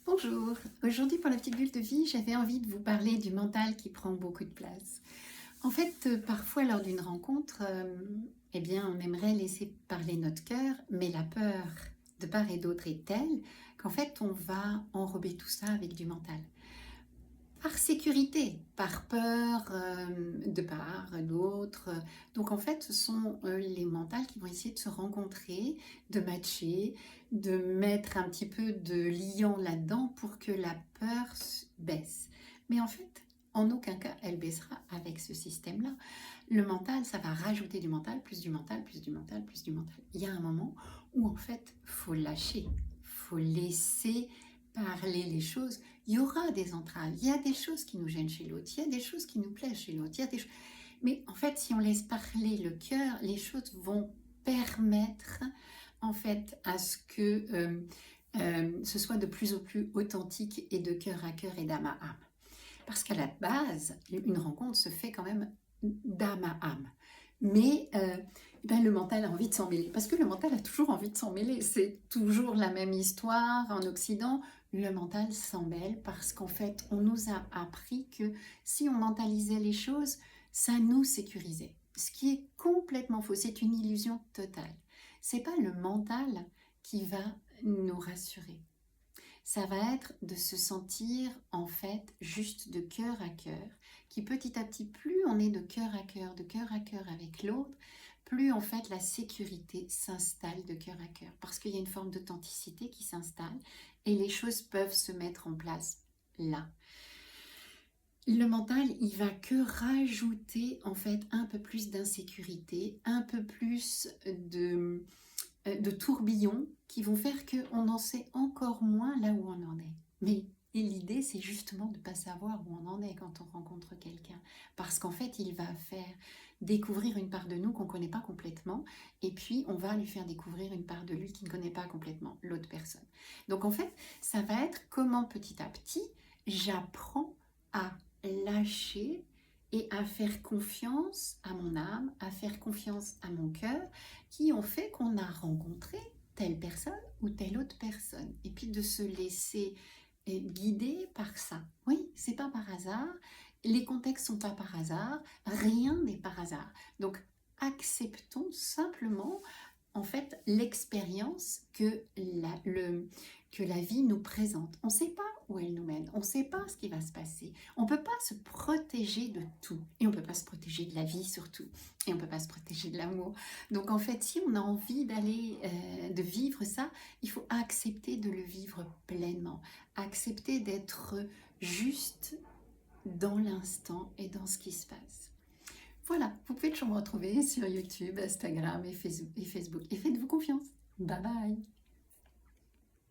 Bonjour, aujourd'hui pour la petite bulle de vie, j'avais envie de vous parler du mental qui prend beaucoup de place. En fait, parfois lors d'une rencontre, eh bien, on aimerait laisser parler notre cœur, mais la peur de part et d'autre est telle qu'en fait, on va enrober tout ça avec du mental. Par sécurité, par peur de part, d'autre. Donc en fait, ce sont les mentales qui vont essayer de se rencontrer, de matcher, de mettre un petit peu de liant là-dedans pour que la peur baisse. Mais en fait, en aucun cas, elle baissera avec ce système-là. Le mental, ça va rajouter du mental, plus du mental, plus du mental, plus du mental. Il y a un moment où en fait, faut lâcher, faut laisser parler les choses. Il y aura des entraves, il y a des choses qui nous gênent chez l'autre, il y a des choses qui nous plaisent chez l'autre, mais en fait, si on laisse parler le cœur, les choses vont permettre en fait à ce que ce soit de plus en plus authentique et de cœur à cœur et d'âme à âme. Parce qu'à la base, une rencontre se fait quand même d'âme à âme. Mais ben, le mental a envie de s'en mêler, parce que le mental a toujours envie de s'en mêler. C'est toujours la même histoire en Occident. Le mental s'en mêle parce qu'en fait, on nous a appris que si on mentalisait les choses, ça nous sécurisait. Ce qui est complètement faux, c'est une illusion totale. C'est pas le mental qui va nous rassurer. Ça va être de se sentir en fait juste de cœur à cœur, qui petit à petit, plus on est de cœur à cœur avec l'autre, plus en fait la sécurité s'installe de cœur à cœur, parce qu'il y a une forme d'authenticité qui s'installe et les choses peuvent se mettre en place là. Le mental, il va que rajouter en fait un peu plus d'insécurité, un peu plus de tourbillons qui vont faire qu'on en sait encore moins là où on en est. Mais l'idée, c'est justement de ne pas savoir où on en est quand on rencontre quelqu'un. Parce qu'en fait, il va faire découvrir une part de nous qu'on ne connaît pas complètement, et puis on va lui faire découvrir une part de lui qui ne connaît pas complètement l'autre personne. Donc en fait, ça va être comment petit à petit, j'apprends à lâcher et à faire confiance à mon âme, à faire confiance à mon cœur, qui ont fait qu'on a rencontré telle personne ou telle autre personne. Et puis de se laisser guider par ça. Oui, c'est pas par hasard, les contextes sont pas par hasard, rien n'est par hasard. Donc acceptons simplement en fait l'expérience que la vie nous présente. On ne sait pas où elle nous mène, on ne sait pas ce qui va se passer. On ne peut pas se protéger de tout, et on ne peut pas se protéger de la vie surtout, et on ne peut pas se protéger de l'amour. Donc en fait, si on a envie de vivre ça, il faut accepter de le vivre pleinement, accepter d'être juste dans l'instant et dans ce qui se passe. Voilà, vous pouvez toujours me retrouver sur YouTube, Instagram et Facebook. Et faites-vous confiance. Bye bye.